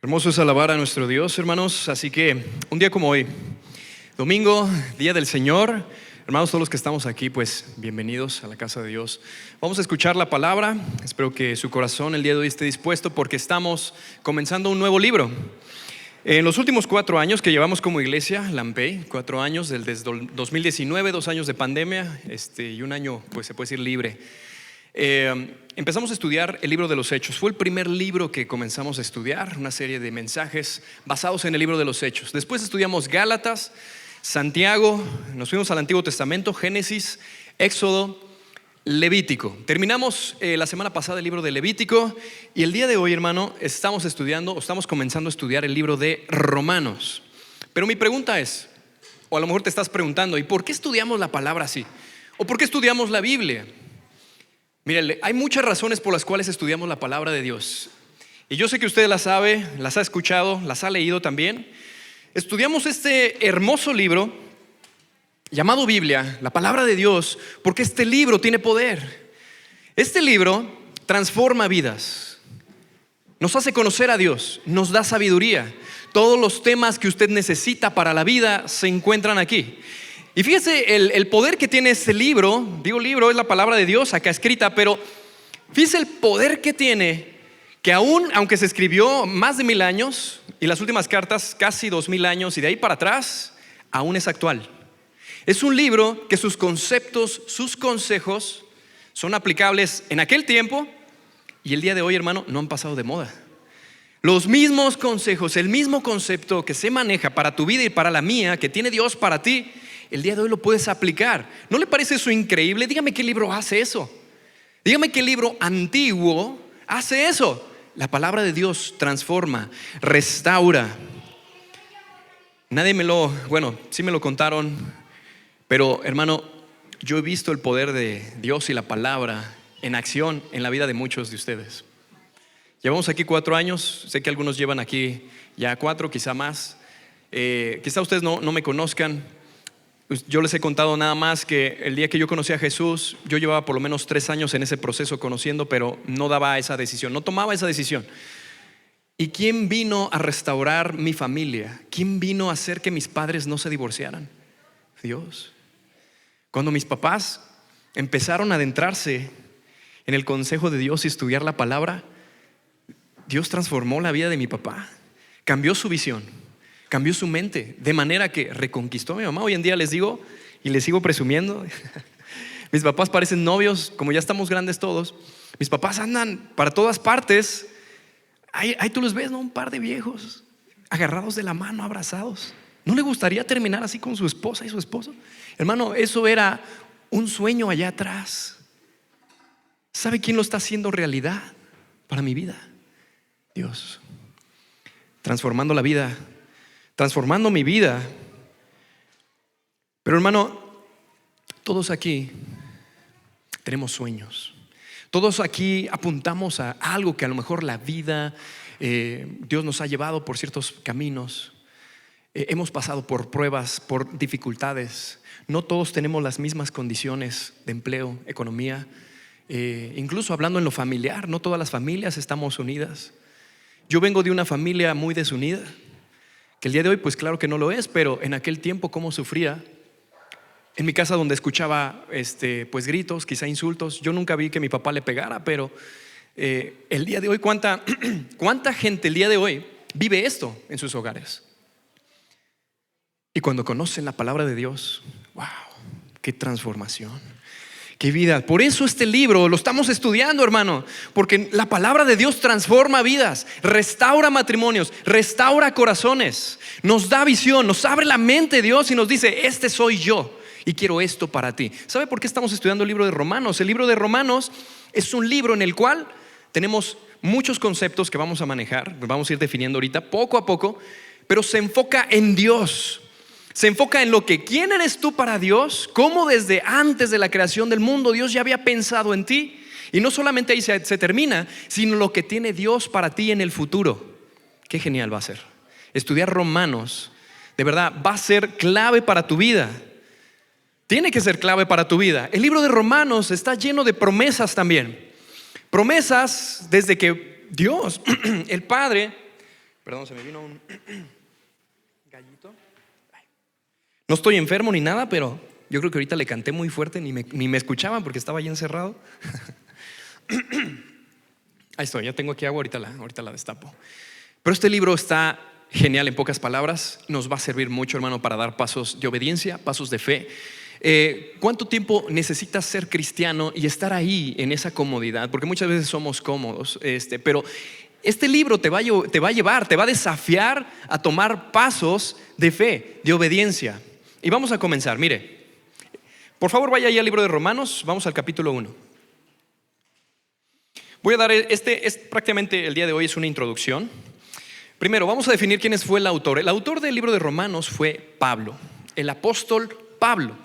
Hermoso es alabar a nuestro Dios, hermanos. Así que un día como hoy, domingo, día del Señor, hermanos, todos los que estamos aquí, pues bienvenidos a la casa de Dios. Vamos a escuchar la palabra. Espero que su corazón el día de hoy esté dispuesto, porque estamos comenzando un nuevo libro. En los últimos 4 años que llevamos como iglesia, Lampey, 4 años, desde 2019, 2 años de pandemia y un año, pues se puede decir, libre. Empezamos a estudiar el libro de los Hechos. Fue el primer libro que comenzamos a estudiar, una serie de mensajes basados en el libro de los Hechos. Después estudiamos Gálatas, Santiago, nos fuimos al Antiguo Testamento, Génesis, Éxodo, Levítico. Terminamos la semana pasada el libro de Levítico, y el día de hoy, hermano, estamos comenzando a estudiar el libro de Romanos. Pero mi pregunta es, o a lo mejor te estás preguntando, ¿y por qué estudiamos la palabra así? ¿O por qué estudiamos la Biblia? Miren, hay muchas razones por las cuales estudiamos la palabra de Dios. Y yo sé que usted las sabe, las ha escuchado, las ha leído también. Estudiamos este hermoso libro llamado Biblia, la palabra de Dios, porque este libro tiene poder. Este libro transforma vidas, nos hace conocer a Dios, nos da sabiduría. Todos los temas que usted necesita para la vida se encuentran aquí. Y fíjese el poder que tiene este libro. Digo libro, es la palabra de Dios acá escrita, pero fíjese el poder que tiene, que aunque se escribió más de 1000 años, y las últimas cartas casi 2000 años, y de ahí para atrás, aún es actual. Es un libro que sus conceptos, sus consejos son aplicables en aquel tiempo, y el día de hoy, hermano, no han pasado de moda. Los mismos consejos, el mismo concepto que se maneja para tu vida y para la mía, que tiene Dios para ti, el día de hoy lo puedes aplicar. ¿No le parece eso increíble? Dígame qué libro hace eso. Dígame qué libro antiguo hace eso. La palabra de Dios transforma, restaura. Sí me lo contaron, pero hermano, yo he visto el poder de Dios y la palabra en acción en la vida de muchos de ustedes. Llevamos aquí 4 años, sé que algunos llevan aquí ya 4, quizá más. Quizá ustedes no me conozcan. Yo les he contado nada más que el día que yo conocí a Jesús, yo llevaba por lo menos 3 años en ese proceso conociendo, pero no daba esa decisión, no tomaba esa decisión. ¿Y quién vino a restaurar mi familia? ¿Quién vino a hacer que mis padres no se divorciaran? Dios. Cuando mis papás empezaron a adentrarse en el consejo de Dios y estudiar la palabra, Dios transformó la vida de mi papá, cambió su visión, cambió su mente, de manera que reconquistó a mi mamá. Hoy en día les digo, y les sigo presumiendo, mis papás parecen novios, como ya estamos grandes todos. Mis papás andan para todas partes. Ahí tú los ves, ¿no? Un par de viejos agarrados de la mano, abrazados. ¿No le gustaría terminar así con su esposa y su esposo? Hermano, eso era un sueño allá atrás. ¿Sabe quién lo está haciendo realidad para mi vida? Dios. Transformando la vida, transformando mi vida. Pero hermano, todos aquí tenemos sueños. Todos aquí apuntamos a algo que a lo mejor la vida, Dios nos ha llevado por ciertos caminos. Hemos pasado por pruebas, por dificultades. No todos tenemos las mismas condiciones de empleo, economía. Incluso hablando en lo familiar, no todas las familias estamos unidas. Yo vengo de una familia muy desunida, que el día de hoy pues claro que no lo es, pero en aquel tiempo cómo sufría. En mi casa, donde escuchaba pues gritos, quizá insultos. Yo nunca vi que mi papá le pegara, pero el día de hoy cuánta gente el día de hoy vive esto en sus hogares. Y cuando conocen la palabra de Dios, wow, qué transformación, qué vida. Por eso este libro lo estamos estudiando, hermano, porque la palabra de Dios transforma vidas, restaura matrimonios, restaura corazones, nos da visión, nos abre la mente Dios y nos dice: este soy yo y quiero esto para ti. ¿Sabe por qué estamos estudiando el libro de Romanos? El libro de Romanos es un libro en el cual tenemos muchos conceptos que vamos a manejar, vamos a ir definiendo ahorita poco a poco, pero se enfoca en Dios. Se enfoca en quién eres tú para Dios, cómo desde antes de la creación del mundo Dios ya había pensado en ti. Y no solamente ahí se termina, sino lo que tiene Dios para ti en el futuro. Qué genial va a ser. Estudiar Romanos, de verdad, va a ser clave para tu vida. Tiene que ser clave para tu vida. El libro de Romanos está lleno de promesas también. Promesas desde que Dios, el Padre, Perdón, se me vino un gallito. No estoy enfermo ni nada, pero yo creo que ahorita le canté muy fuerte, ni me escuchaban porque estaba ahí encerrado. Ahí estoy, ya tengo aquí agua, ahorita la destapo. Pero este libro está genial, en pocas palabras. Nos va a servir mucho, hermano, para dar pasos de obediencia, pasos de fe. ¿Cuánto tiempo necesitas ser cristiano y estar ahí en esa comodidad? Porque muchas veces somos cómodos, pero este libro te va a desafiar a tomar pasos de fe, de obediencia. Y vamos a comenzar, mire. Por favor, vaya ahí al libro de Romanos, vamos al capítulo 1. Voy a dar, es prácticamente el día de hoy es una introducción. Primero, vamos a definir quién fue el autor. El autor del libro de Romanos fue Pablo, el apóstol Pablo.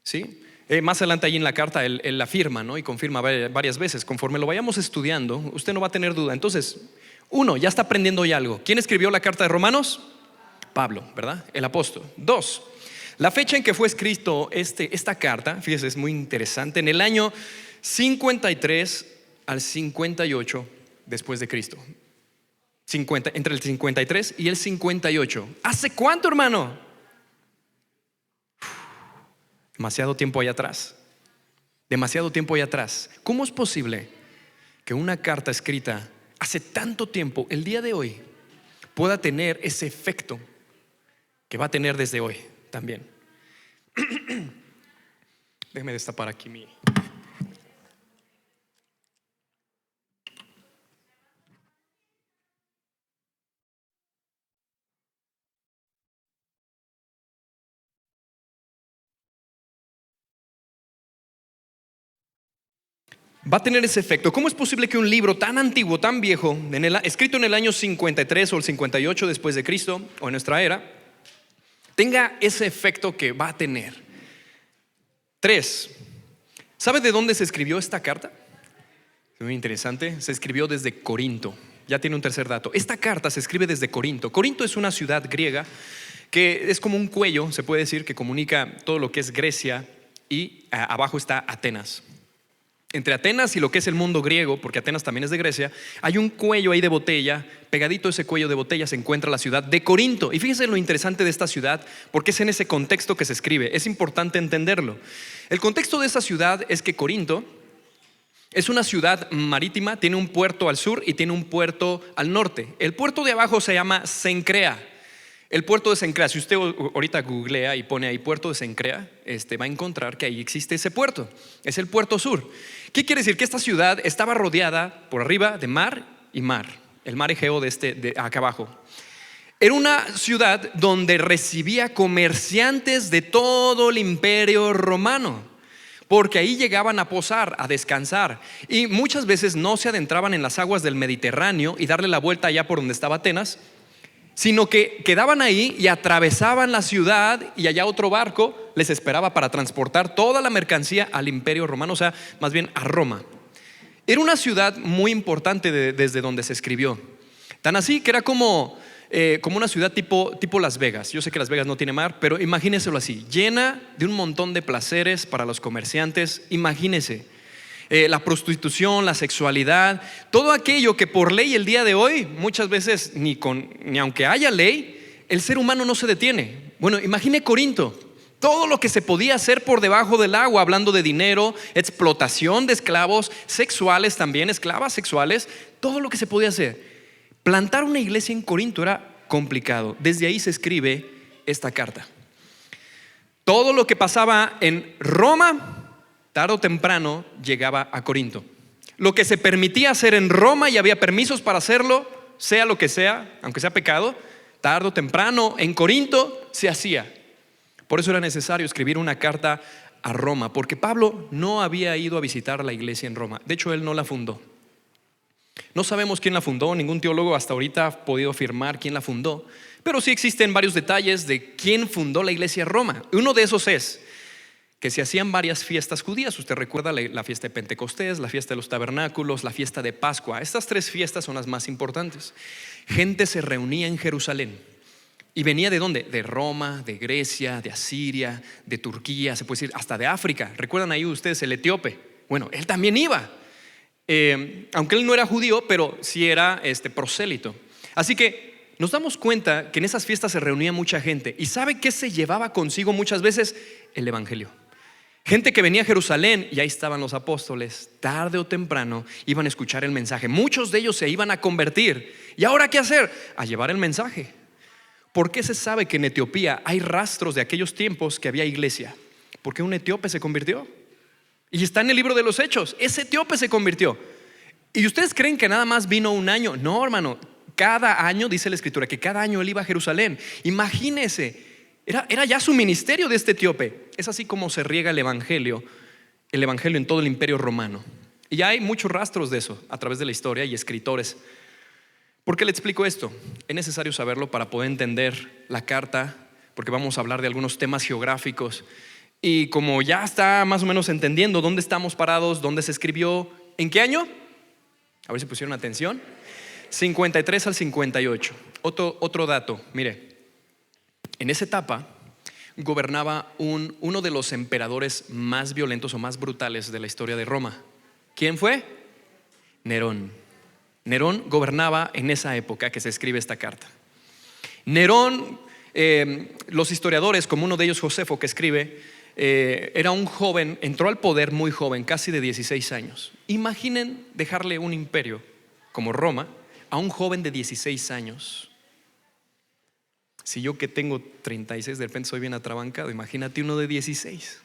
¿Sí? Más adelante allí en la carta él afirma, ¿no? Y confirma varias veces. Conforme lo vayamos estudiando, usted no va a tener duda. Entonces, uno, ya está aprendiendo ya algo. ¿Quién escribió la carta de Romanos? Pablo, ¿verdad? El apóstol. Dos, la fecha en que fue escrito esta carta, fíjese, es muy interesante, en el año 53 al 58 después de Cristo. Entre el 53 y el 58. ¿Hace cuánto, hermano? Demasiado tiempo allá atrás. Demasiado tiempo allá atrás. ¿Cómo es posible que una carta escrita hace tanto tiempo, el día de hoy, pueda tener ese efecto que va a tener desde hoy también? Déjeme destapar aquí mi... Va a tener ese efecto. ¿Cómo es posible que un libro tan antiguo, tan viejo, escrito en el año 53 o el 58 después de Cristo, o en nuestra era, tenga ese efecto que va a tener? 3. ¿Sabe de dónde se escribió esta carta? Es muy interesante. Se escribió desde Corinto. Ya tiene un tercer dato. Esta carta se escribe desde Corinto. Corinto es una ciudad griega que es como un cuello, se puede decir, que comunica todo lo que es Grecia, y abajo está Atenas. Entre Atenas y lo que es el mundo griego, porque Atenas también es de Grecia, hay un cuello ahí de botella. Pegadito a ese cuello de botella se encuentra la ciudad de Corinto. Y fíjense lo interesante de esta ciudad, porque es en ese contexto que se escribe. Es importante entenderlo. El contexto de esta ciudad es que Corinto es una ciudad marítima, tiene un puerto al sur y tiene un puerto al norte. El puerto de abajo se llama Cencrea. El puerto de Cencrea, si usted ahorita googlea y pone ahí puerto de Cencrea, va a encontrar que ahí existe ese puerto. Es el puerto sur. ¿Qué quiere decir? Que esta ciudad estaba rodeada por arriba de mar y mar. El mar Egeo de acá abajo. Era una ciudad donde recibía comerciantes de todo el imperio romano, porque ahí llegaban a posar, a descansar, y muchas veces no se adentraban en las aguas del Mediterráneo y darle la vuelta allá por donde estaba Atenas, sino que quedaban ahí y atravesaban la ciudad, y allá otro barco les esperaba para transportar toda la mercancía al imperio romano, o sea, más bien a Roma. Era una ciudad muy importante desde donde se escribió. Tan así que era como una ciudad tipo Las Vegas. Yo sé que Las Vegas no tiene mar, pero imagínenselo así, llena de un montón de placeres para los comerciantes. Imagínense la prostitución, la sexualidad, todo aquello que por ley el día de hoy muchas veces ni aunque haya ley, el ser humano no se detiene. Bueno, imagine Corinto, todo lo que se podía hacer por debajo del agua, hablando de dinero, explotación de esclavos sexuales también, esclavas sexuales, todo lo que se podía hacer. Plantar una iglesia en Corinto era complicado. Desde ahí se escribe esta carta. Todo lo que pasaba en Roma, tarde o temprano llegaba a Corinto. Lo que se permitía hacer en Roma y había permisos para hacerlo, sea lo que sea, aunque sea pecado, tarde o temprano en Corinto se hacía. Por eso era necesario escribir una carta a Roma, porque Pablo no había ido a visitar la iglesia en Roma. De hecho, él no la fundó. No sabemos quién la fundó, ningún teólogo hasta ahorita ha podido afirmar quién la fundó, pero sí existen varios detalles de quién fundó la iglesia en Roma. Uno de esos es que se hacían varias fiestas judías. Usted recuerda la fiesta de Pentecostés, la fiesta de los tabernáculos, la fiesta de Pascua. Estas 3 fiestas son las más importantes. Gente se reunía en Jerusalén y venía ¿de dónde? De Roma, de Grecia, de Asiria, de Turquía, se puede decir hasta de África. ¿Recuerdan ahí ustedes el etíope? Bueno, él también iba, aunque él no era judío, pero sí era prosélito. Así que nos damos cuenta que en esas fiestas se reunía mucha gente. ¿Y sabe qué se llevaba consigo muchas veces? El evangelio. Gente que venía a Jerusalén y ahí estaban los apóstoles. Tarde o temprano iban a escuchar el mensaje. Muchos de ellos se iban a convertir. ¿Y ahora qué hacer? A llevar el mensaje. ¿Por qué se sabe que en Etiopía hay rastros de aquellos tiempos que había iglesia? Porque un etíope se convirtió. Y está en el libro de los Hechos. Ese etíope se convirtió. ¿Y ustedes creen que nada más vino un año? No, hermano. Cada año, dice la escritura, que cada año él iba a Jerusalén. Imagínese, era ya su ministerio de este etíope. Es así como se riega el evangelio en todo el imperio romano. Y ya hay muchos rastros de eso a través de la historia y escritores. ¿Por qué le explico esto? Es necesario saberlo para poder entender la carta, porque vamos a hablar de algunos temas geográficos. Y como ya está más o menos entendiendo dónde estamos parados, dónde se escribió, ¿en qué año? A ver si pusieron atención. 53 al 58. Otro dato, mire. En esa etapa gobernaba uno de los emperadores más violentos o más brutales de la historia de Roma. ¿Quién fue? Nerón. Nerón gobernaba en esa época que se escribe esta carta. Nerón, los historiadores, como uno de ellos, Josefo, que escribe, era un joven, entró al poder muy joven, casi de 16 años. Imaginen dejarle un imperio como Roma a un joven de 16 años. Si yo que tengo 36 de repente soy bien atrabancado, imagínate uno de 16.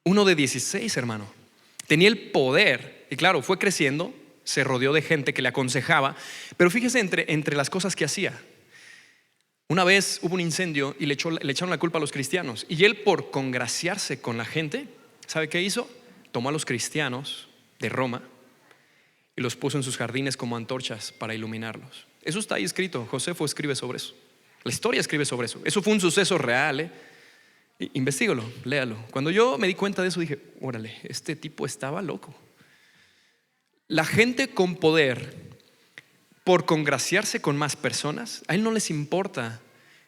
Uno de 16, hermano. Tenía el poder y claro, fue creciendo, se rodeó de gente que le aconsejaba, pero fíjese entre las cosas que hacía. Una vez hubo un incendio y le echaron la culpa a los cristianos y él, por congraciarse con la gente, ¿sabe qué hizo? Tomó a los cristianos de Roma y los puso en sus jardines como antorchas para iluminarlos. Eso está ahí escrito. Josefo escribe sobre eso. La historia escribe sobre eso. Eso fue un suceso real, Investígalo, léalo. Cuando yo me di cuenta de eso dije, órale, este tipo estaba loco. La gente con poder, por congraciarse con más personas, a él no les importa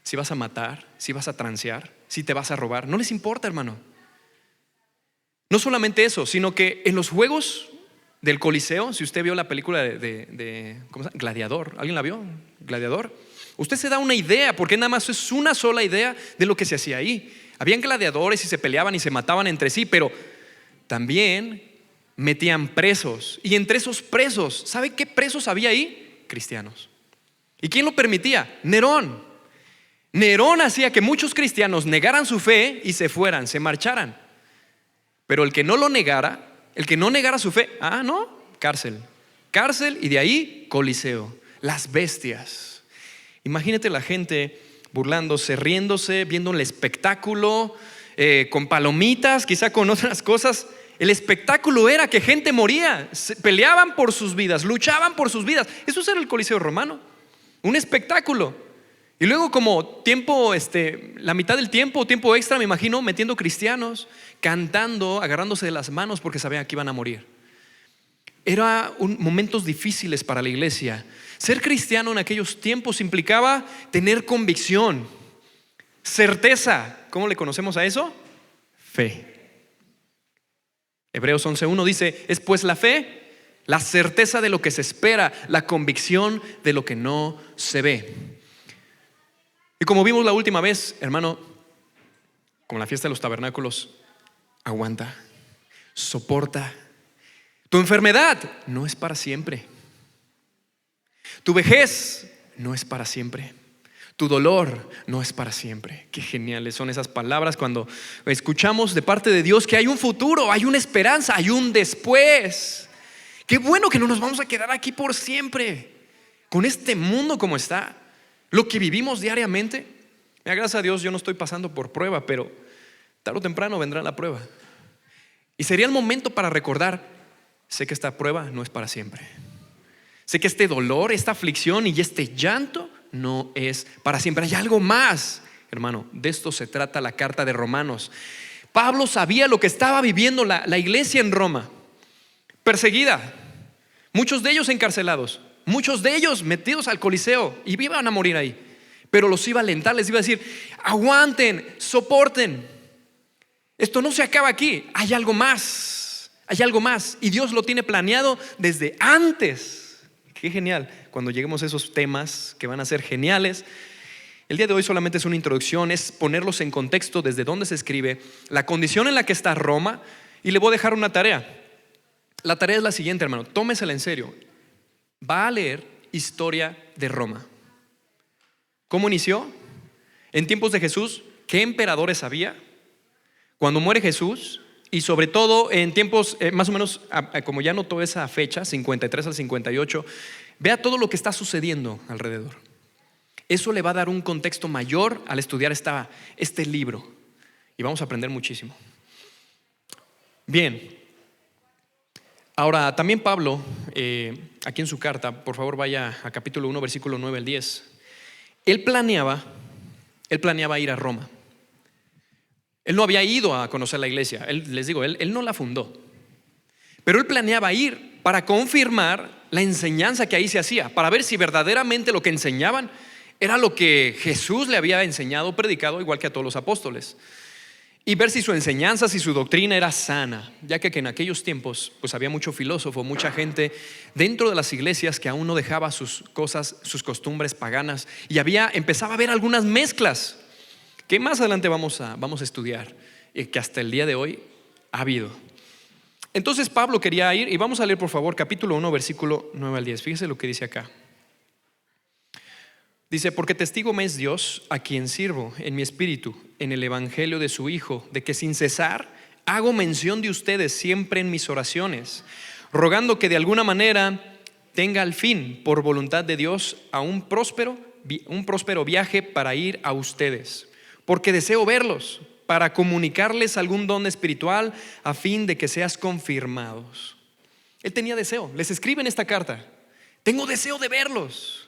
si vas a matar, si vas a transear, si te vas a robar. No les importa, hermano. No solamente eso, sino que en los juegos del Coliseo, si usted vio la película ¿cómo se llama? Gladiador, ¿alguien la vio? Gladiador. Usted se da una idea, porque nada más es una sola idea de lo que se hacía ahí. Habían gladiadores y se peleaban y se mataban entre sí, pero también metían presos. Y entre esos presos, ¿sabe qué presos había ahí? Cristianos. ¿Y quién lo permitía? Nerón. Nerón hacía que muchos cristianos negaran su fe y se fueran, se marcharan. Pero el que no lo negara, el que no negara su fe, no, cárcel y de ahí Coliseo, las bestias. Imagínate la gente burlándose, riéndose, viendo el espectáculo, con palomitas, quizá con otras cosas. El espectáculo era que gente moría, peleaban por sus vidas, luchaban por sus vidas. Eso era el Coliseo romano, un espectáculo. Y luego como tiempo, la mitad del tiempo extra, me imagino, metiendo cristianos, cantando, agarrándose de las manos porque sabían que iban a morir. Eran momentos difíciles para la iglesia. Ser cristiano en aquellos tiempos implicaba tener convicción, certeza. ¿Cómo le conocemos a eso? Fe. Hebreos 11:1 dice, es pues la fe, la certeza de lo que se espera, la convicción de lo que no se ve. Y como vimos la última vez, hermano, como la fiesta de los tabernáculos, aguanta, soporta. Tu enfermedad no es para siempre. Tu vejez no es para siempre. Tu dolor no es para siempre. Qué geniales son esas palabras cuando escuchamos de parte de Dios que hay un futuro, hay una esperanza, hay un después. Qué bueno que no nos vamos a quedar aquí por siempre con este mundo como está. Lo que vivimos diariamente, gracias a Dios yo no estoy pasando por prueba, pero tarde o temprano vendrá la prueba. Y sería el momento para recordar, sé que esta prueba no es para siempre. Sé que este dolor, esta aflicción y este llanto no es para siempre. Hay algo más, hermano. De esto se trata la carta de Romanos. Pablo sabía lo que estaba viviendo la iglesia en Roma. Perseguida, muchos de ellos encarcelados, muchos de ellos metidos al Coliseo y iban a morir ahí. Pero los iba a alentar, les iba a decir, aguanten, soporten. Esto no se acaba aquí, hay algo más. Hay algo más y Dios lo tiene planeado desde antes. Qué genial cuando lleguemos a esos temas que van a ser geniales. El día de hoy solamente es una introducción, es ponerlos en contexto desde dónde se escribe, la condición en la que está Roma, y le voy a dejar una tarea. La tarea es la siguiente, hermano, tómesela en serio. Va a leer historia de Roma. ¿Cómo inició? En tiempos de Jesús, ¿qué emperadores había? Cuando muere Jesús, y sobre todo en tiempos más o menos, como ya notó esa fecha, 53 al 58, vea todo lo que está sucediendo alrededor. Eso le va a dar un contexto mayor al estudiar este libro, y vamos a aprender muchísimo. Bien, ahora también Pablo, aquí en su carta, por favor vaya a capítulo 1, versículo 9 al 10. Él planeaba ir a Roma. Él no había ido a conocer la iglesia, él no la fundó. Pero él planeaba ir para confirmar la enseñanza que ahí se hacía, para ver si verdaderamente lo que enseñaban era lo que Jesús le había enseñado, predicado, igual que a todos los apóstoles. Y ver si su enseñanza, si su doctrina era sana, ya que en aquellos tiempos pues había mucho filósofo, mucha gente dentro de las iglesias que aún no dejaba sus cosas, sus costumbres paganas, y empezaba a haber algunas mezclas que más adelante vamos a estudiar y que hasta el día de hoy ha habido. Entonces Pablo quería ir, y vamos a leer por favor capítulo 1 versículo 9 al 10. Fíjese lo que dice acá. Dice: porque testigo me es Dios, a quien sirvo en mi espíritu, en el evangelio de su Hijo, de que sin cesar hago mención de ustedes siempre en mis oraciones, rogando que de alguna manera tenga al fin, por voluntad de Dios, a un próspero viaje para ir a ustedes, porque deseo verlos, para comunicarles algún don espiritual, a fin de que seas confirmados. Él tenía deseo, les escribe en esta carta: tengo deseo de verlos.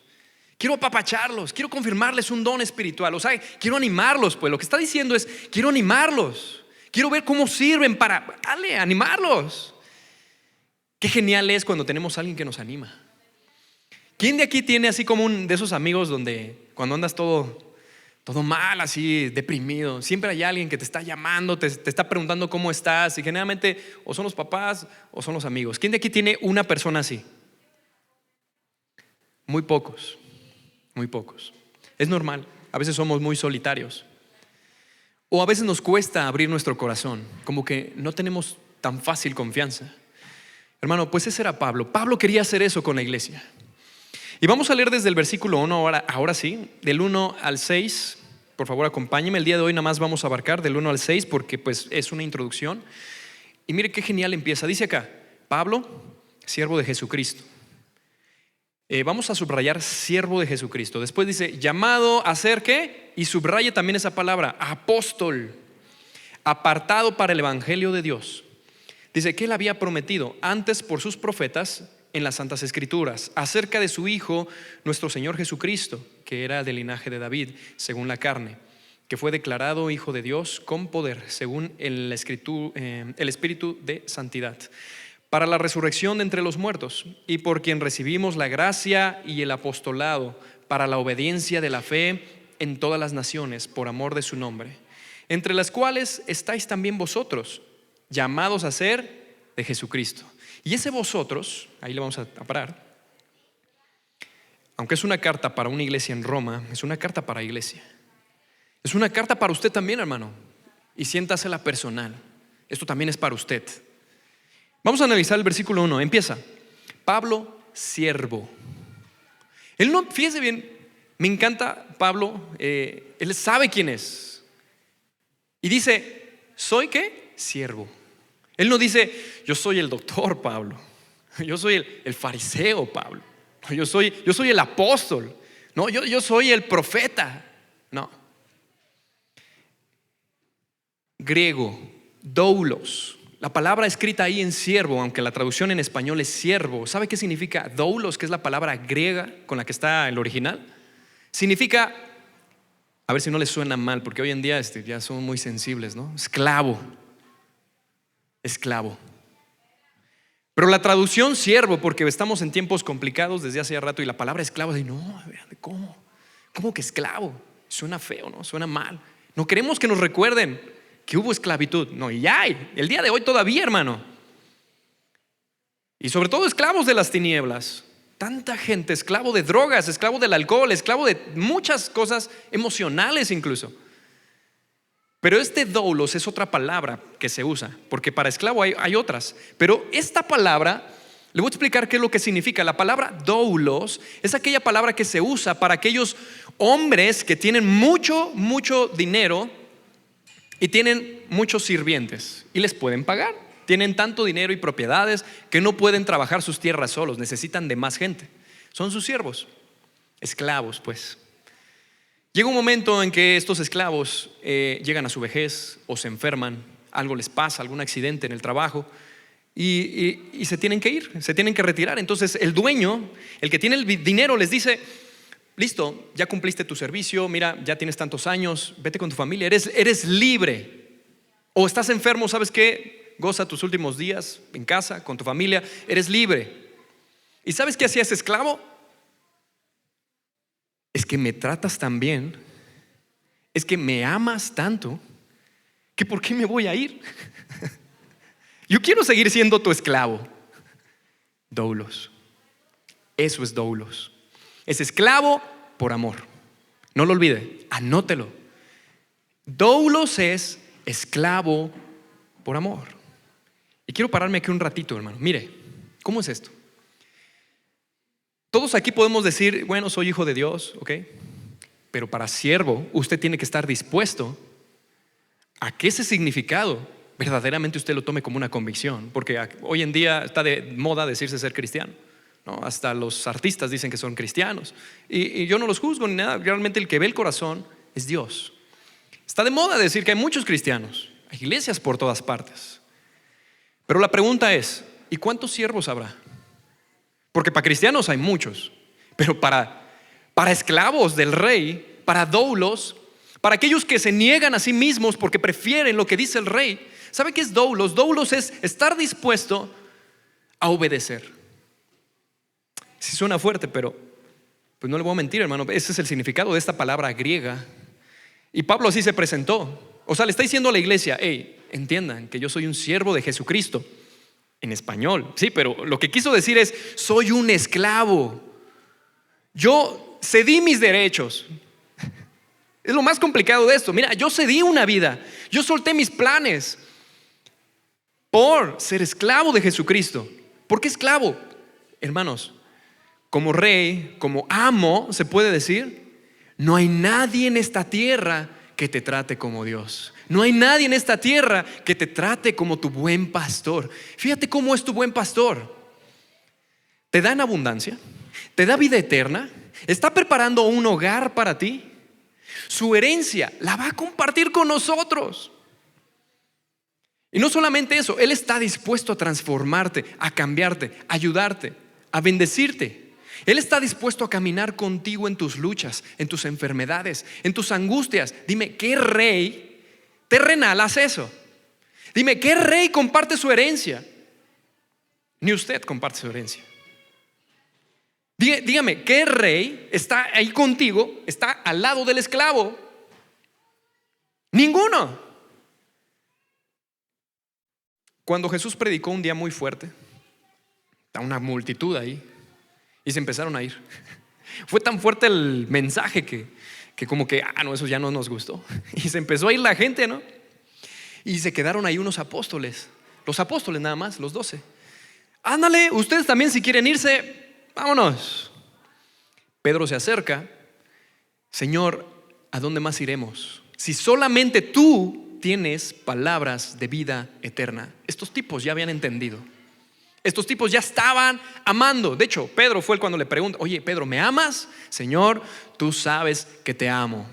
Quiero apapacharlos, quiero confirmarles un don espiritual. O sea, quiero animarlos, pues lo que está diciendo es: quiero animarlos, quiero ver cómo sirven para animarlos. Qué genial es cuando tenemos a alguien que nos anima. ¿Quién de aquí tiene así como de esos amigos donde cuando andas todo mal, así deprimido, siempre hay alguien que te está llamando, te está preguntando cómo estás? Y generalmente o son los papás o son los amigos. ¿Quién de aquí tiene una persona así? Muy pocos. Muy pocos. Es normal, a veces somos muy solitarios. O a veces nos cuesta abrir nuestro corazón, como que no tenemos tan fácil confianza. Hermano, pues ese era Pablo. Pablo quería hacer eso con la iglesia. Y vamos a leer desde el versículo 1, ahora sí, del 1 al 6. Por favor, acompáñenme. El día de hoy nada más vamos a abarcar del 1 al 6 porque pues es una introducción. Y mire qué genial empieza. Dice acá: Pablo, siervo de Jesucristo. Vamos a subrayar siervo de Jesucristo. Después dice llamado a ser ¿qué? Y subraye también esa palabra, apóstol, apartado para el evangelio de Dios. Dice que él había prometido antes por sus profetas en las santas escrituras acerca de su Hijo, nuestro Señor Jesucristo, que era del linaje de David según la carne, que fue declarado Hijo de Dios con poder según el Espíritu de santidad, para la resurrección de entre los muertos, y por quien recibimos la gracia y el apostolado para la obediencia de la fe en todas las naciones por amor de su nombre, entre las cuales estáis también vosotros, llamados a ser de Jesucristo. Y ese vosotros, ahí le vamos a parar. Aunque es una carta para una iglesia en Roma, es una carta para iglesia. Es una carta para usted también, hermano. Y siéntasela personal. Esto también es para usted. Vamos a analizar el versículo 1. Empieza: Pablo, siervo. Él no, fíjese bien, me encanta Pablo, él sabe quién es. Y dice: ¿soy qué? Siervo. Él no dice: yo soy el doctor Pablo, yo soy el fariseo Pablo, yo soy el apóstol, no, yo soy el profeta. No. Griego, doulos. La palabra escrita ahí en siervo, aunque la traducción en español es siervo, ¿sabe qué significa doulos? Que es la palabra griega con la que está el original. Significa, a ver si no les suena mal, porque hoy en día ya son muy sensibles, ¿no? Esclavo. Pero la traducción siervo, porque estamos en tiempos complicados desde hace rato, y la palabra esclavo, no, ¿cómo que esclavo? Suena feo, ¿no? Suena mal. No queremos que nos recuerden que hubo esclavitud. No, y hay, el día de hoy todavía, hermano. Y sobre todo esclavos de las tinieblas. tanta gente esclavo de drogas, esclavo del alcohol, esclavo de muchas cosas emocionales incluso. Pero este doulos es otra palabra que se usa, porque para esclavo hay otras. Pero esta palabra, le voy a explicar qué es lo que significa. La palabra doulos es aquella palabra que se usa para aquellos hombres que tienen mucho dinero y tienen muchos sirvientes y les pueden pagar. Tienen tanto dinero y propiedades que no pueden trabajar sus tierras solos, necesitan de más gente. Son sus siervos, esclavos pues. Llega un momento en que estos esclavos llegan a su vejez o se enferman, algo les pasa, algún accidente en el trabajo y se tienen que ir, se tienen que retirar. Entonces el dueño, el que tiene el dinero, les dice: listo, ya cumpliste tu servicio, mira, ya tienes tantos años, vete con tu familia, eres libre. O estás enfermo, ¿sabes qué? Goza tus últimos días en casa, con tu familia, eres libre. ¿Y sabes qué hacía ese esclavo? Es que me tratas tan bien, es que me amas tanto, que ¿por qué me voy a ir? Yo quiero seguir siendo tu esclavo. Doulos. Eso es doulos. Es esclavo por amor. No lo olvide, anótelo. Doulos es esclavo por amor. Y quiero pararme aquí un ratito, hermano. Mire, ¿cómo es esto? Todos aquí podemos decir: bueno, soy hijo de Dios, ¿ok? Pero para siervo, usted tiene que estar dispuesto a que ese significado verdaderamente usted lo tome como una convicción. Porque hoy en día está de moda decirse ser cristiano, ¿no? Hasta los artistas dicen que son cristianos. Y yo no los juzgo ni nada. Realmente el que ve el corazón es Dios. Está de moda decir que hay muchos cristianos, hay iglesias por todas partes. Pero la pregunta es: ¿y cuántos siervos habrá? Porque para cristianos hay muchos, pero para esclavos del rey, para doulos, para aquellos que se niegan a sí mismos porque prefieren lo que dice el rey. ¿Sabe qué es doulos? Doulos es estar dispuesto a obedecer. Sí suena fuerte, pero pues no le voy a mentir, hermano. Ese es el significado de esta palabra griega. Y Pablo así se presentó. O sea, le está diciendo a la iglesia: hey, entiendan que yo soy un siervo de Jesucristo. En español, sí, pero lo que quiso decir es: soy un esclavo. Yo cedí mis derechos. Es lo más complicado de esto. Mira, yo cedí una vida, yo solté mis planes por ser esclavo de Jesucristo. ¿Por qué esclavo? Hermanos, como rey, como amo, se puede decir, no hay nadie en esta tierra que te trate como Dios. No hay nadie en esta tierra que te trate como tu buen pastor. Fíjate cómo es tu buen pastor. Te da en abundancia, te da vida eterna, está preparando un hogar para ti. Su herencia la va a compartir con nosotros. Y no solamente eso, Él está dispuesto a transformarte, a cambiarte, a ayudarte, a bendecirte. Él está dispuesto a caminar contigo en tus luchas, en tus enfermedades, en tus angustias. Dime, ¿qué rey terrenal hace eso? Dime, ¿qué rey comparte su herencia? Ni usted comparte su herencia. Dígame, ¿qué rey está ahí contigo, está al lado del esclavo? Ninguno. Cuando Jesús predicó un día muy fuerte, a una multitud ahí, y se empezaron a ir. Fue tan fuerte el mensaje que como que, no, eso ya no nos gustó. Y se empezó a ir la gente, ¿no? Y se quedaron ahí unos apóstoles. Los apóstoles nada más, los 12. Ándale, ustedes también si quieren irse, vámonos. Pedro se acerca: Señor, ¿a dónde más iremos? Si solamente tú tienes palabras de vida eterna. Estos tipos ya habían entendido. Estos tipos ya estaban amando. De hecho, Pedro fue el cuando le pregunta: oye, Pedro, ¿me amas? Señor, tú sabes que te amo.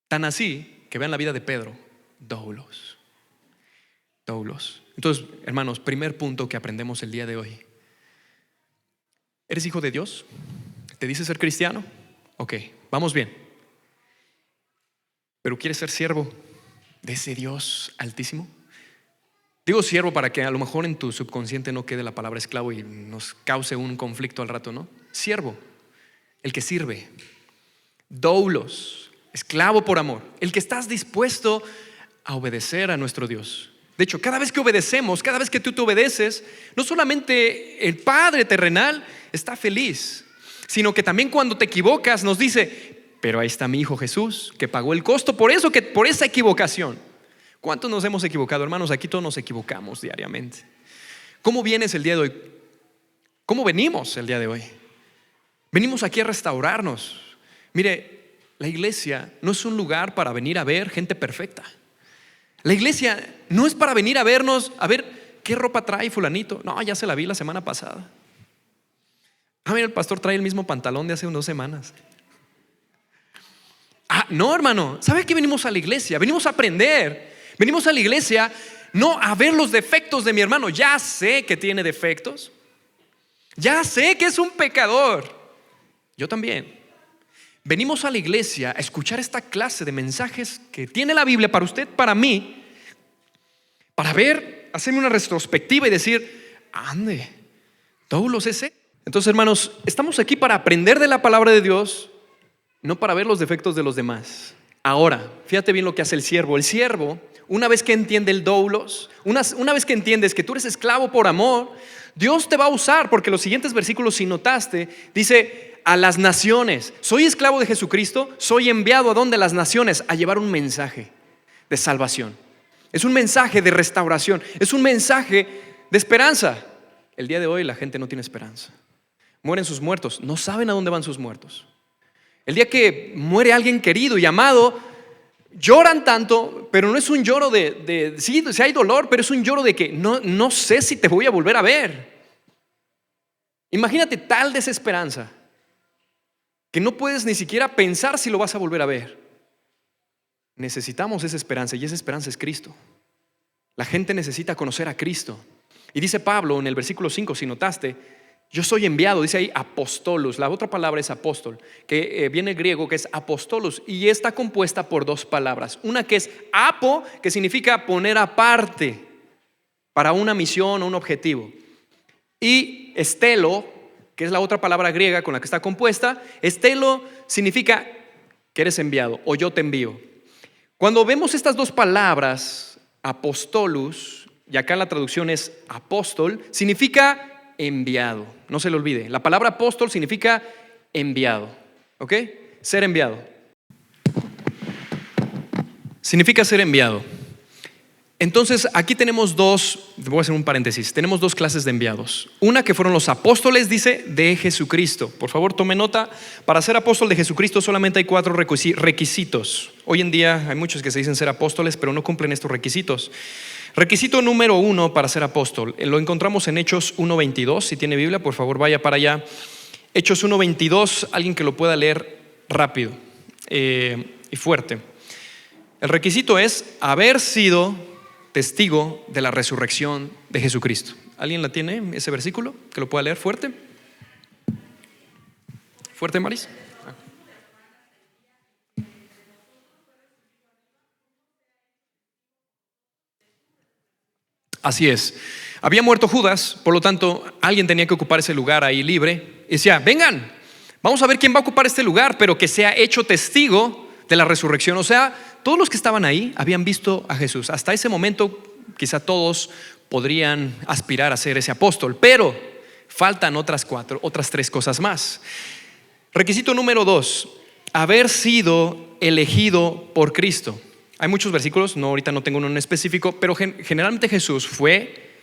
Tan así que vean la vida de Pedro. Doulos. Entonces, hermanos, primer punto que aprendemos el día de hoy: ¿eres hijo de Dios? ¿Te dices ser cristiano? Ok, vamos bien. ¿Pero quieres ser siervo de ese Dios altísimo? Digo siervo para que a lo mejor en tu subconsciente no quede la palabra esclavo y nos cause un conflicto al rato, ¿no? Siervo, el que sirve. Doulos, esclavo por amor, el que estás dispuesto a obedecer a nuestro Dios. De hecho, cada vez que obedecemos, cada vez que tú te obedeces, no solamente el Padre terrenal está feliz, sino que también cuando te equivocas nos dice: pero ahí está mi Hijo Jesús, que pagó el costo por eso, que por esa equivocación. ¿Cuántos nos hemos equivocado, hermanos? Aquí todos nos equivocamos diariamente. ¿Cómo vienes el día de hoy? ¿Cómo venimos el día de hoy? Venimos aquí a restaurarnos. Mire, la iglesia no es un lugar para venir a ver gente perfecta. La iglesia no es para venir a vernos, a ver qué ropa trae fulanito. No, ya se la vi la semana pasada. Mira, el pastor trae el mismo pantalón de hace 2 semanas. No, hermano, ¿sabe qué venimos a la iglesia? Venimos a aprender. Venimos a la iglesia no a ver los defectos de mi hermano. Ya sé que tiene defectos. Ya sé que es un pecador. Yo también. Venimos a la iglesia a escuchar esta clase de mensajes que tiene la Biblia para usted, para mí, para ver, hacerme una retrospectiva y decir: ande, Doulos ese. Entonces, hermanos, estamos aquí para aprender de la palabra de Dios, no para ver los defectos de los demás. Ahora, fíjate bien lo que hace el siervo. El siervo, una vez que entiende el doulos, una vez que entiendes que tú eres esclavo por amor, Dios te va a usar, porque los siguientes versículos, si notaste, dice: a las naciones. Soy esclavo de Jesucristo, soy enviado a donde las naciones, a llevar un mensaje de salvación. Es un mensaje de restauración, es un mensaje de esperanza. El día de hoy la gente no tiene esperanza. Mueren sus muertos, no saben a dónde van sus muertos. El día que muere alguien querido y amado, lloran tanto, pero no es un lloro sí hay dolor, pero es un lloro de que no sé si te voy a volver a ver. Imagínate tal desesperanza que no puedes ni siquiera pensar si lo vas a volver a ver. Necesitamos esa esperanza, y esa esperanza es Cristo. La gente necesita conocer a Cristo. Y dice Pablo en el versículo 5, si notaste: yo soy enviado, dice ahí apostolos. La otra palabra es apóstol, que viene el griego, que es apostolos, y está compuesta por 2 palabras. Una que es apo, que significa poner aparte para una misión o un objetivo, y estelo, que es la otra palabra griega con la que está compuesta. Estelo significa que eres enviado, o yo te envío. Cuando vemos estas 2 palabras, apostolus, y acá la traducción es apóstol, significa enviado. No se le olvide, la palabra apóstol significa enviado. ¿Ok? Ser enviado. Significa ser enviado. Entonces aquí tenemos voy a hacer un paréntesis, tenemos 2 clases de enviados. Una que fueron los apóstoles, dice, de Jesucristo. Por favor, tome nota: para ser apóstol de Jesucristo solamente hay 4 requisitos. Hoy en día hay muchos que se dicen ser apóstoles, pero no cumplen estos requisitos. Requisito número 1 para ser apóstol, lo encontramos en Hechos 1:22. Si tiene Biblia, por favor vaya para allá. Hechos 1:22, alguien que lo pueda leer rápido y fuerte. El requisito es haber sido testigo de la resurrección de Jesucristo. ¿Alguien la tiene, ese versículo? Que lo pueda leer fuerte. ¿Fuerte, Maris? Así es. Había muerto Judas, por lo tanto alguien tenía que ocupar ese lugar ahí libre. Y decía: vengan, vamos a ver quién va a ocupar este lugar, pero que sea hecho testigo de la resurrección. O sea, todos los que estaban ahí habían visto a Jesús. Hasta ese momento quizá todos podrían aspirar a ser ese apóstol, pero faltan otras 3 cosas más. Requisito número 2: haber sido elegido por Cristo. Hay muchos versículos, ahorita no tengo uno en específico, pero generalmente Jesús fue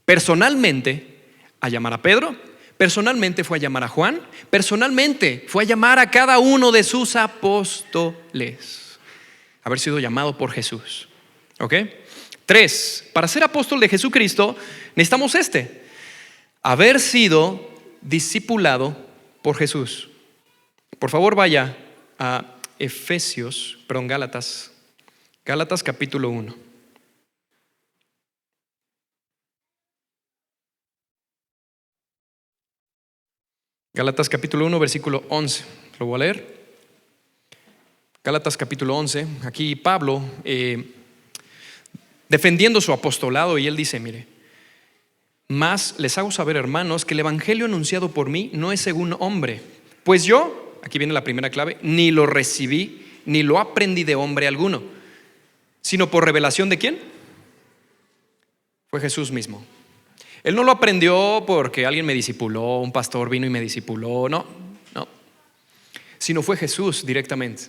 personalmente a llamar a Pedro, personalmente fue a llamar a Juan, personalmente fue a llamar a cada uno de sus apóstoles. Haber sido llamado por Jesús. ¿Ok? 3, para ser apóstol de Jesucristo necesitamos haber sido discipulado por Jesús. Por favor vaya a Gálatas capítulo 1. Gálatas capítulo 1, versículo 11. Lo voy a leer. Gálatas capítulo 11. Aquí Pablo defendiendo su apostolado, y él dice: mire, mas les hago saber, hermanos, que el evangelio anunciado por mí no es según hombre, pues yo, aquí viene la primera clave, ni lo recibí ni lo aprendí de hombre alguno, sino por revelación ¿de quién? fue Jesús mismo. Él no lo aprendió porque alguien me discipuló, un pastor vino y me discipuló, no, sino fue Jesús directamente.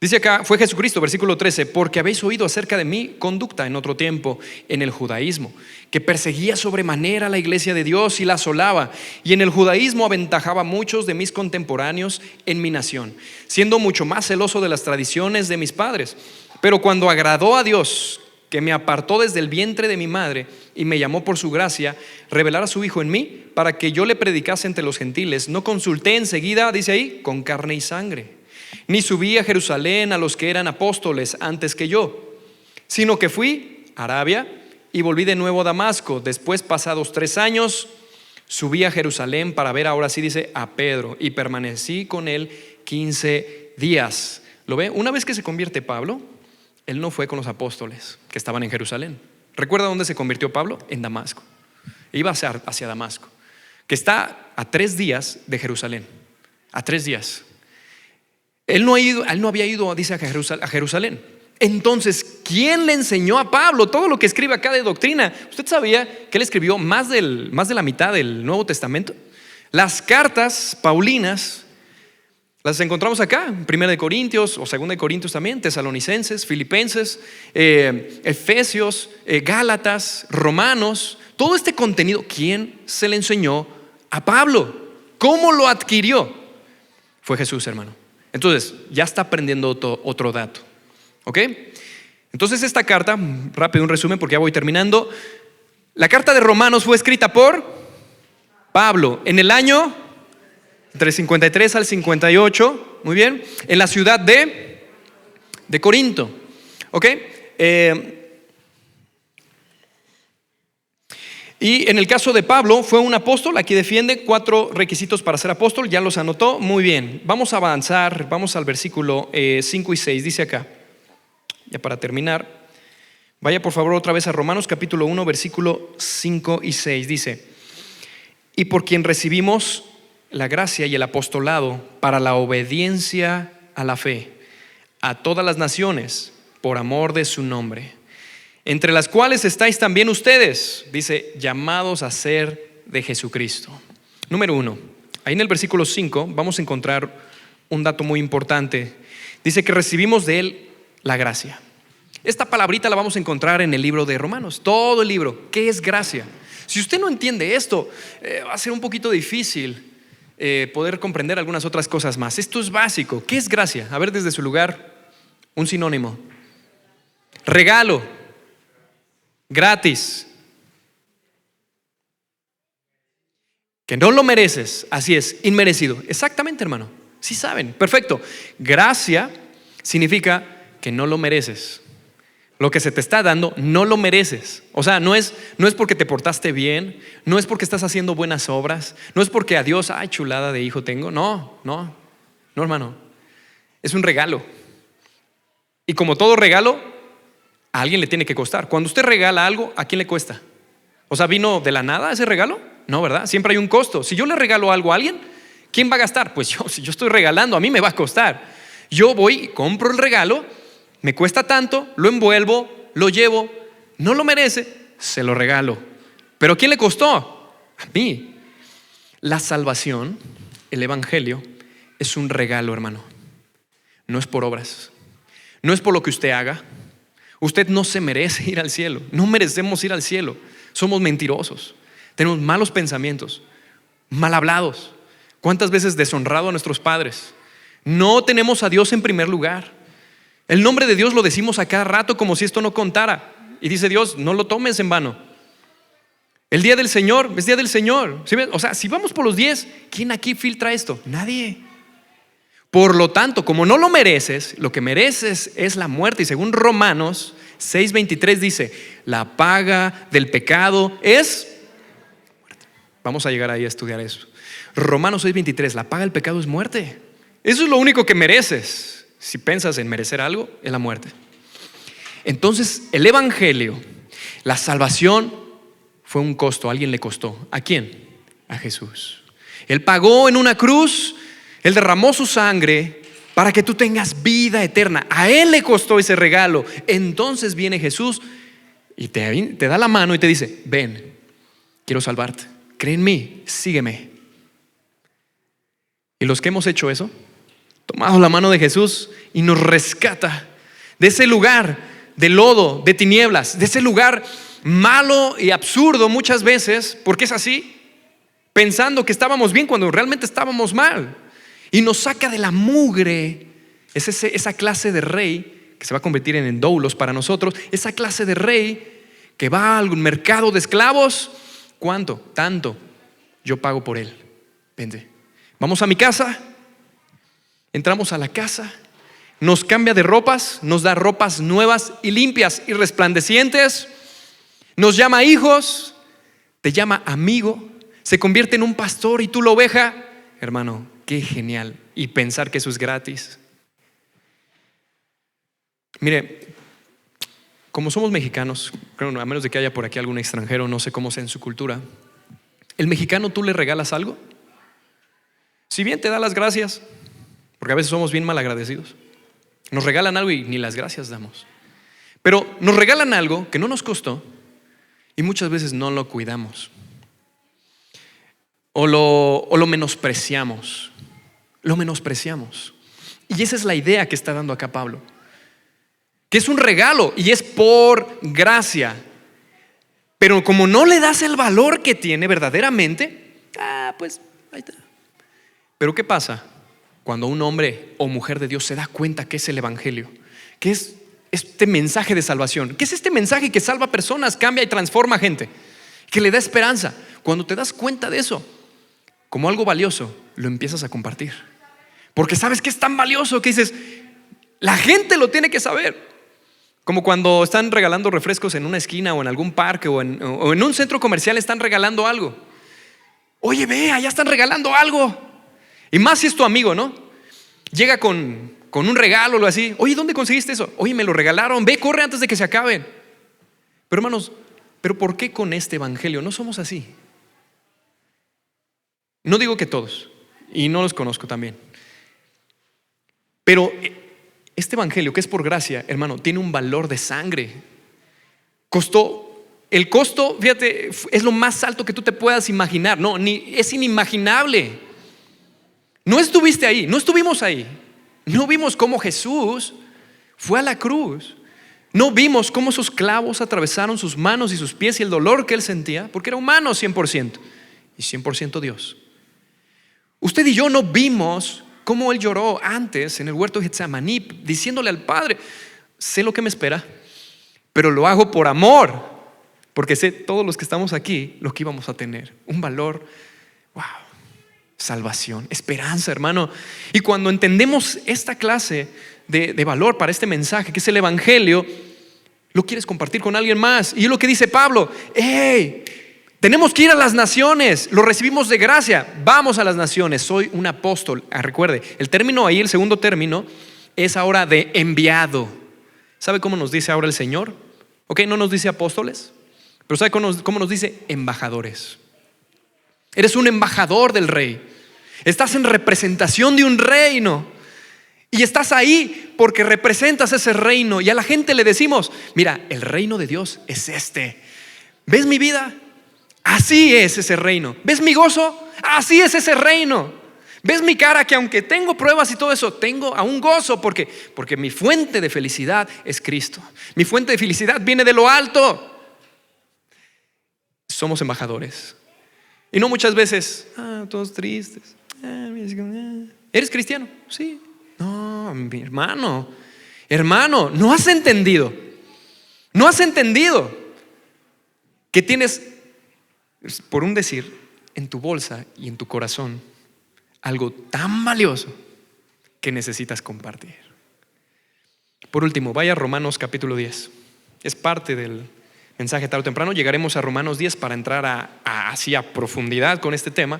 Dice acá, fue Jesucristo, versículo 13, porque habéis oído acerca de mi conducta en otro tiempo en el judaísmo, que perseguía sobremanera la iglesia de Dios y la asolaba, y en el judaísmo aventajaba a muchos de mis contemporáneos en mi nación, siendo mucho más celoso de las tradiciones de mis padres. Pero cuando agradó a Dios, que me apartó desde el vientre de mi madre y me llamó por su gracia, revelar a su Hijo en mí, para que yo le predicase entre los gentiles, no consulté enseguida, dice ahí, con carne y sangre, ni subí a Jerusalén a los que eran apóstoles antes que yo, sino que fui a Arabia y volví de nuevo a Damasco. Después, pasados 3 años, subí a Jerusalén para ver, ahora sí dice, a Pedro, y permanecí con él 15 días. ¿Lo ve? Una vez que se convierte Pablo, él no fue con los apóstoles que estaban en Jerusalén. ¿Recuerda dónde se convirtió Pablo? En Damasco. Iba hacia Damasco, que está a 3 días de Jerusalén. A 3 días. Él no había ido, dice, a Jerusalén. Entonces, ¿quién le enseñó a Pablo todo lo que escribe acá de doctrina? ¿Usted sabía que él escribió más de la mitad del Nuevo Testamento? Las cartas paulinas las encontramos acá, 1 de Corintios o 2 de Corintios también, Tesalonicenses, Filipenses, Efesios, Gálatas, Romanos. Todo este contenido, ¿quién se le enseñó a Pablo? ¿Cómo lo adquirió? Fue Jesús, hermano. Entonces, ya está aprendiendo otro dato. ¿Ok? Entonces esta carta, rápido un resumen porque ya voy terminando. La carta de Romanos fue escrita por Pablo en el año entre 53 al 58, muy bien, en la ciudad de Corinto. ¿Ok? Y en el caso de Pablo, fue un apóstol. Aquí defiende 4 requisitos para ser apóstol. Ya los anotó, muy bien. Vamos a avanzar, vamos al versículo 5 y 6. Dice acá, ya para terminar, vaya por favor otra vez a Romanos capítulo 1, versículo 5 y 6. Dice, y por quien recibimos la gracia y el apostolado para la obediencia a la fe, a todas las naciones, por amor de su nombre, entre las cuales estáis también ustedes, dice, llamados a ser de Jesucristo. Número 1, ahí en el versículo 5 vamos a encontrar un dato muy importante. Dice que recibimos de él la gracia. Esta palabrita la vamos a encontrar en el libro de Romanos, todo el libro. ¿Qué es gracia? Si usted no entiende esto, va a ser un poquito difícil poder comprender algunas otras cosas más. Esto es básico. ¿Qué es gracia? A ver, desde su lugar, un sinónimo. Regalo, gratis, que no lo mereces. Así es, inmerecido. Exactamente, hermano. Sí saben, perfecto. Gracia significa que no lo mereces. Lo que se te está dando no lo mereces. O sea, no es porque te portaste bien, no es porque estás haciendo buenas obras, no es porque a Dios, ay, chulada de hijo tengo. No, hermano. Es un regalo. Y como todo regalo, a alguien le tiene que costar. Cuando usted regala algo, ¿a quién le cuesta? O sea, ¿vino de la nada ese regalo? No, ¿verdad? Siempre hay un costo. Si yo le regalo algo a alguien, ¿quién va a gastar? Pues yo, si yo estoy regalando, a mí me va a costar. Yo voy y compro el regalo, me cuesta tanto, lo envuelvo, lo llevo, no lo merece, se lo regalo. ¿Pero a quién le costó? A mí. La salvación, el evangelio, es un regalo, hermano. No es por obras, no es por lo que usted haga. Usted no se merece ir al cielo, no merecemos ir al cielo. Somos mentirosos, tenemos malos pensamientos, mal hablados. ¿Cuántas veces deshonrado a nuestros padres? No tenemos a Dios en primer lugar. El nombre de Dios lo decimos a cada rato como si esto no contara. Y dice Dios, no lo tomes en vano. El día del Señor es día del Señor. ¿Sí ves? O sea, si vamos por los 10, ¿quién aquí filtra esto? Nadie. Por lo tanto, como no lo mereces, lo que mereces es la muerte. Y según Romanos 6:23 dice, la paga del pecado es muerte. Vamos a llegar ahí a estudiar eso. Romanos 6:23, la paga del pecado es muerte. Eso es lo único que mereces. Si piensas en merecer algo, es la muerte. Entonces, el evangelio, la salvación, fue un costo. A alguien le costó. ¿A quién? A Jesús. Él pagó en una cruz. Él derramó su sangre para que tú tengas vida eterna. A Él le costó ese regalo. Entonces viene Jesús, y te da la mano y te dice: ven, quiero salvarte, cree en mí, sígueme. Y los que hemos hecho eso, tomado la mano de Jesús y nos rescata de ese lugar de lodo, de tinieblas, de ese lugar malo y absurdo muchas veces, porque es así, pensando que estábamos bien cuando realmente estábamos mal, y nos saca de la mugre. Es esa clase de rey que se va a convertir en endoulos para nosotros, esa clase de rey que va al mercado de esclavos. ¿Cuánto? Tanto, yo pago por él, vente. Vamos a mi casa, entramos a la casa, nos cambia de ropas, nos da ropas nuevas y limpias y resplandecientes, nos llama hijos, te llama amigo, se convierte en un pastor y tú la oveja. Hermano, qué genial. Y pensar que eso es gratis. Mire, como somos mexicanos, a menos de que haya por aquí algún extranjero, no sé cómo sea en su cultura, el mexicano, tú le regalas algo, si bien te da las gracias, porque a veces somos bien malagradecidos, nos regalan algo y ni las gracias damos, pero nos regalan algo que no nos costó y muchas veces no lo cuidamos o lo menospreciamos. Y esa es la idea que está dando acá Pablo, que es un regalo y es por gracia, pero como no le das el valor que tiene verdaderamente, pues ahí está. Pero ¿qué pasa cuando un hombre o mujer de Dios se da cuenta que es el evangelio, que es este mensaje de salvación, que es este mensaje que salva personas, cambia y transforma gente, que le da esperanza? Cuando te das cuenta de eso como algo valioso, lo empiezas a compartir, porque sabes que es tan valioso que dices: la gente lo tiene que saber. Como cuando están regalando refrescos en una esquina o en algún parque o en un centro comercial, están regalando algo. Oye, ve, allá están regalando algo. Y más si es tu amigo, ¿no? Llega con un regalo o algo así. Oye, ¿dónde conseguiste eso? Oye, me lo regalaron. Ve, corre antes de que se acaben. Pero hermanos, ¿pero por qué con este evangelio no somos así? No digo que todos, y no los conozco también, pero este evangelio que es por gracia, hermano, tiene un valor de sangre. El costo, fíjate, es lo más alto que tú te puedas imaginar. No, es inimaginable. No estuviste ahí, no estuvimos ahí. No vimos cómo Jesús fue a la cruz. No vimos cómo esos clavos atravesaron sus manos y sus pies y el dolor que él sentía, porque era humano 100% y 100% Dios. Usted y yo no vimos cómo él lloró antes en el huerto de Getsemaní, diciéndole al Padre: sé lo que me espera, pero lo hago por amor, porque sé todos los que estamos aquí lo que íbamos a tener, un valor, wow, salvación, esperanza, hermano. Y cuando entendemos esta clase de valor para este mensaje que es el evangelio, lo quieres compartir con alguien más. Y es lo que dice Pablo: hey, tenemos que ir a las naciones, lo recibimos de gracia, vamos a las naciones, soy un apóstol. Recuerde, el término ahí, el segundo término, es ahora de enviado. ¿Sabe cómo nos dice ahora el Señor? Ok, no nos dice apóstoles, pero ¿sabe cómo nos dice? Embajadores. Eres un embajador del rey, estás en representación de un reino y estás ahí porque representas ese reino. Y a la gente le decimos: mira, el reino de Dios es este. ¿Ves mi vida? Así es ese reino. ¿Ves mi gozo? Así es ese reino. ¿Ves mi cara? Que aunque tengo pruebas y todo eso, tengo aún gozo, porque mi fuente de felicidad es Cristo. Mi fuente de felicidad viene de lo alto. Somos embajadores. Y no muchas veces, todos tristes. ¿Eres cristiano? Sí. No, mi hermano, no has entendido que tienes, por un decir, en tu bolsa y en tu corazón algo tan valioso que necesitas compartir. Por último, vaya a Romanos capítulo 10. Es parte del mensaje tarde o temprano. Llegaremos a Romanos 10 para entrar así a profundidad con este tema.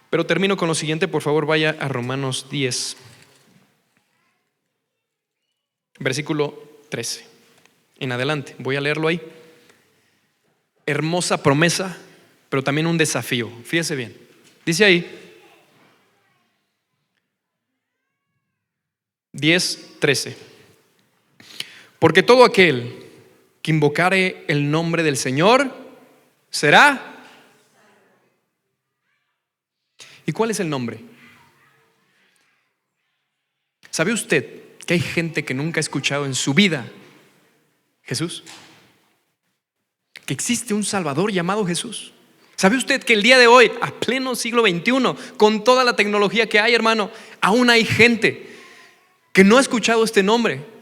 Pero termino con lo siguiente, por favor, vaya a Romanos 10, versículo 13 en adelante. Voy a leerlo ahí. Hermosa promesa, pero también un desafío. Fíjese bien. Dice ahí 10:13: porque todo aquel que invocare el nombre del Señor será. ¿Y cuál es el nombre? ¿Sabe usted que hay gente que nunca ha escuchado en su vida Jesús? Que existe un Salvador llamado Jesús. ¿Sabe usted que el día de hoy, a pleno siglo XXI, con toda la tecnología que hay, hermano, aún hay gente que no ha escuchado este nombre?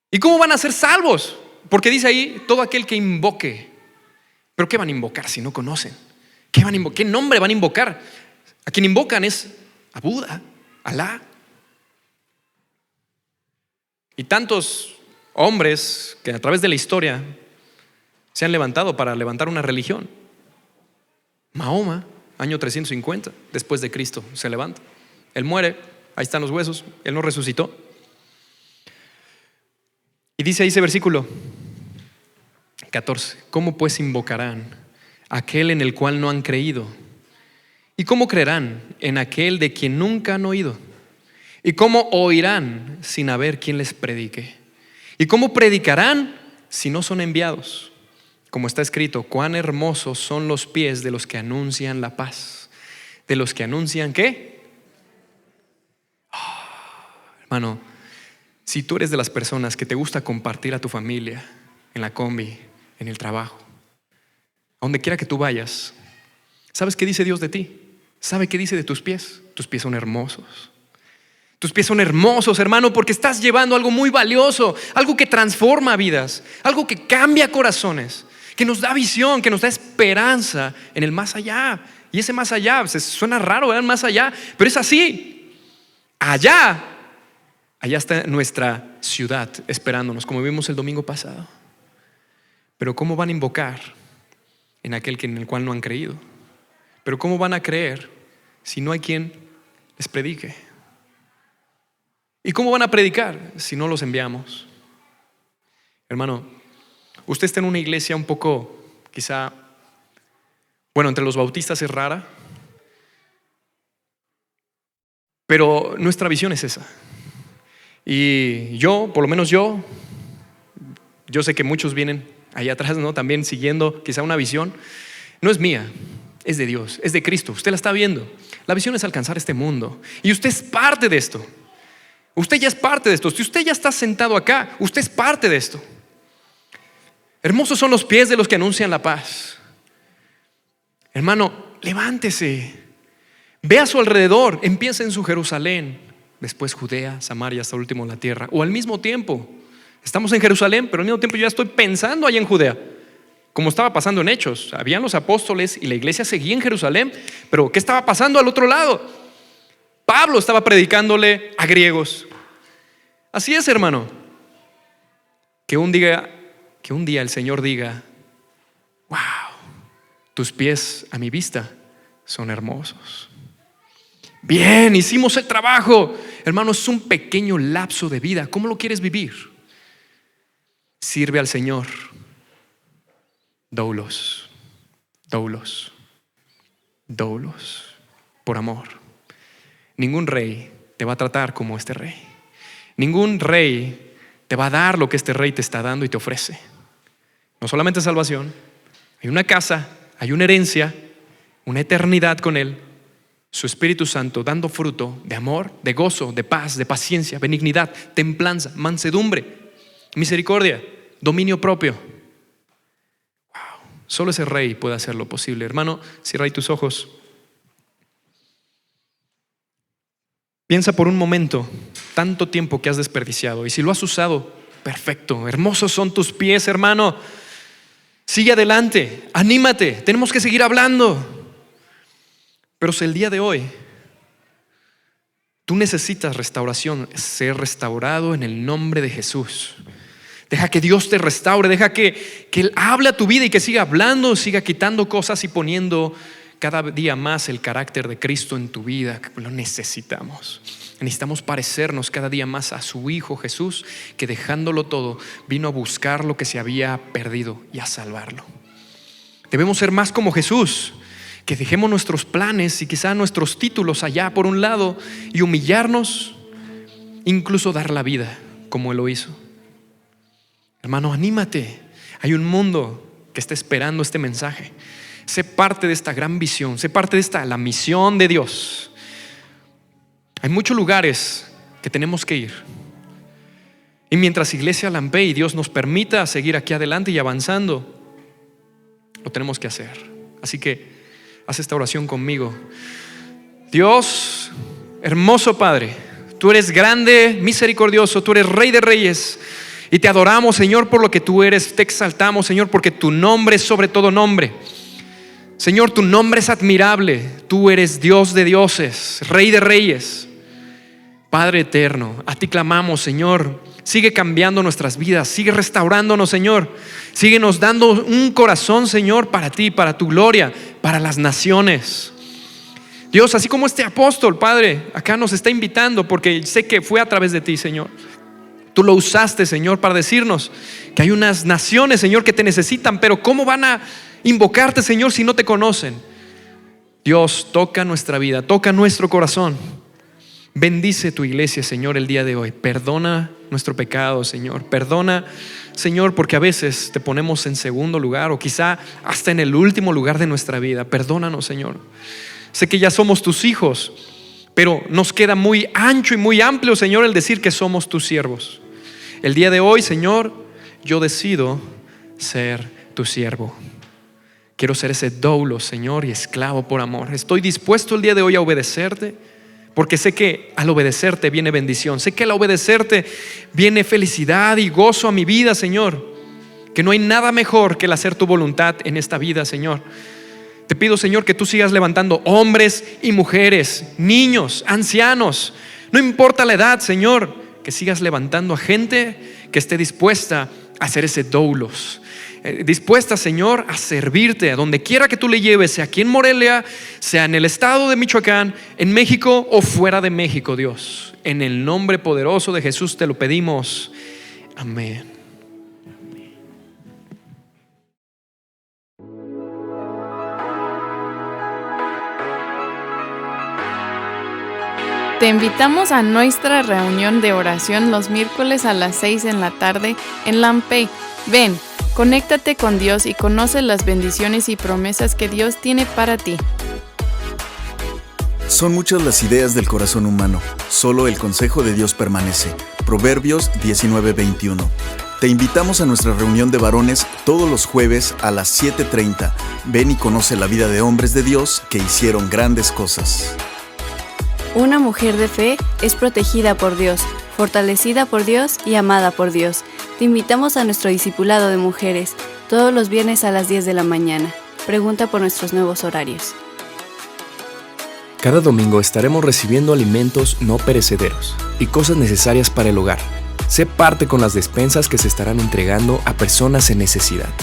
¿Y cómo van a ser salvos? Porque dice ahí, todo aquel que invoque. ¿Pero qué van a invocar si no conocen? ¿Qué nombre van a invocar? A quien invocan es a Buda, Alá. Y tantos hombres que a través de la historia se han levantado para levantar una religión. Mahoma, año 350 después de Cristo, se levanta. Él muere, ahí están los huesos, él no resucitó. Y dice ahí ese versículo 14: ¿cómo pues invocarán a aquel en el cual no han creído? ¿Y cómo creerán en aquel de quien nunca han oído? ¿Y cómo oirán sin haber quien les predique? ¿Y cómo predicarán si no son enviados? Como está escrito, cuán hermosos son los pies de los que anuncian la paz. ¿De los que anuncian qué? Hermano, si tú eres de las personas que te gusta compartir a tu familia, en la combi, en el trabajo, a donde quiera que tú vayas, ¿sabes qué dice Dios de ti? ¿Sabe qué dice de tus pies? Tus pies son hermosos. Tus pies son hermosos, hermano, porque estás llevando algo muy valioso, algo que transforma vidas, algo que cambia corazones, que nos da visión, que nos da esperanza en el más allá. Y ese más allá, suena raro, ¿verdad? Más allá, pero es así. Allá está nuestra ciudad esperándonos, como vimos el domingo pasado. Pero ¿cómo van a invocar en aquel en el cual no han creído? Pero ¿cómo van a creer si no hay quien les predique? ¿Y cómo van a predicar si no los enviamos? Hermano, usted está en una iglesia un poco, quizá, bueno, entre los bautistas es rara, pero nuestra visión es esa. Y yo, por lo menos yo sé que muchos vienen ahí atrás, ¿no? También siguiendo quizá una visión. No es mía, es de Dios, es de Cristo. Usted la está viendo. La visión es alcanzar este mundo. Y usted es parte de esto. Usted ya es parte de esto. Si usted ya está sentado acá, usted es parte de esto. Hermosos son los pies de los que anuncian la paz. Hermano, levántese. Ve a su alrededor. Empieza en su Jerusalén. Después Judea, Samaria, hasta último la tierra. O al mismo tiempo. Estamos en Jerusalén, pero al mismo tiempo yo ya estoy pensando allá en Judea. Como estaba pasando en Hechos. Habían los apóstoles y la iglesia seguía en Jerusalén. Pero ¿qué estaba pasando al otro lado? Pablo estaba predicándole a griegos. Así es, hermano. Que un día el Señor diga: wow, tus pies a mi vista son hermosos. Bien, hicimos el trabajo. Hermano, es un pequeño lapso de vida. ¿Cómo lo quieres vivir? Sirve al Señor. Doulos. Por amor. Ningún rey te va a tratar como este rey. Ningún rey te va a dar lo que este rey te está dando y te ofrece. No solamente salvación, hay una casa, hay una herencia, una eternidad con Él, su Espíritu Santo dando fruto de amor, de gozo, de paz, de paciencia, benignidad, templanza, mansedumbre, misericordia, dominio propio. Wow. Solo ese rey puede hacer lo posible. Hermano, cierra ahí tus ojos. Piensa por un momento tanto tiempo que has desperdiciado, y si lo has usado, perfecto. Hermosos son tus pies, hermano. Sigue adelante, anímate, tenemos que seguir hablando. Pero si el día de hoy tú necesitas restauración, ser restaurado en el nombre de Jesús. Deja que Dios te restaure, deja que Él hable a tu vida y que siga hablando, siga quitando cosas y poniendo cada día más el carácter de Cristo en tu vida. Lo necesitamos. Necesitamos parecernos cada día más a su Hijo Jesús, que dejándolo todo vino a buscar lo que se había perdido y a salvarlo. Debemos ser más como Jesús, que dejemos nuestros planes y quizá nuestros títulos allá por un lado y humillarnos, incluso dar la vida como Él lo hizo. Hermano, anímate. Hay un mundo que está esperando este mensaje. Sé parte de esta gran visión, sé parte de la misión de Dios. Hay muchos lugares que tenemos que ir. Y mientras Iglesia Lampey y Dios nos permita seguir aquí adelante y avanzando, lo tenemos que hacer. Así que haz esta oración conmigo. Dios, hermoso Padre, tú eres grande, misericordioso, tú eres Rey de Reyes. Y te adoramos, Señor, por lo que tú eres. Te exaltamos, Señor, porque tu nombre es sobre todo nombre. Señor, tu nombre es admirable. Tú eres Dios de dioses, Rey de reyes, Padre eterno. A ti clamamos, Señor. Sigue cambiando nuestras vidas, sigue restaurándonos, Señor. Síguenos dando un corazón, Señor, para ti, para tu gloria, para las naciones. Dios, así como este apóstol, Padre, acá nos está invitando, porque sé que fue a través de ti, Señor. Tú lo usaste, Señor, para decirnos que hay unas naciones, Señor, que te necesitan, pero ¿cómo van a invocarte, Señor, si no te conocen? Dios, toca nuestra vida, toca nuestro corazón. Bendice tu iglesia, Señor, el día de hoy. Perdona nuestro pecado, Señor. Perdona, Señor, porque a veces te ponemos en segundo lugar o quizá hasta en el último lugar de nuestra vida. Perdónanos, Señor. Sé que ya somos tus hijos, pero nos queda muy ancho y muy amplio, Señor, el decir que somos tus siervos. El día de hoy, Señor, yo decido ser tu siervo. Quiero ser ese doulos, Señor, y esclavo por amor. Estoy dispuesto el día de hoy a obedecerte, porque sé que al obedecerte viene bendición. Sé que al obedecerte viene felicidad y gozo a mi vida, Señor. Que no hay nada mejor que el hacer tu voluntad en esta vida, Señor. Te pido, Señor, que tú sigas levantando hombres y mujeres, niños, ancianos. No importa la edad, Señor, que sigas levantando a gente que esté dispuesta a hacer ese doulos. Dispuesta, Señor, a servirte a donde quiera que tú le lleves, sea aquí en Morelia, sea en el estado de Michoacán, en México o fuera de México, Dios. En el nombre poderoso de Jesús te lo pedimos. Amén. Te invitamos a nuestra reunión de oración los miércoles a las 6 en la tarde en Lampey. Ven, conéctate con Dios y conoce las bendiciones y promesas que Dios tiene para ti. Son muchas las ideas del corazón humano, solo el consejo de Dios permanece. Proverbios 19:21. Te invitamos a nuestra reunión de varones todos los jueves a las 7:30. Ven y conoce la vida de hombres de Dios que hicieron grandes cosas. Una mujer de fe es protegida por Dios, fortalecida por Dios y amada por Dios. Te invitamos a nuestro discipulado de mujeres, todos los viernes a las 10 de la mañana. Pregunta por nuestros nuevos horarios. Cada domingo estaremos recibiendo alimentos no perecederos y cosas necesarias para el hogar. Sé parte con las despensas que se estarán entregando a personas en necesidad.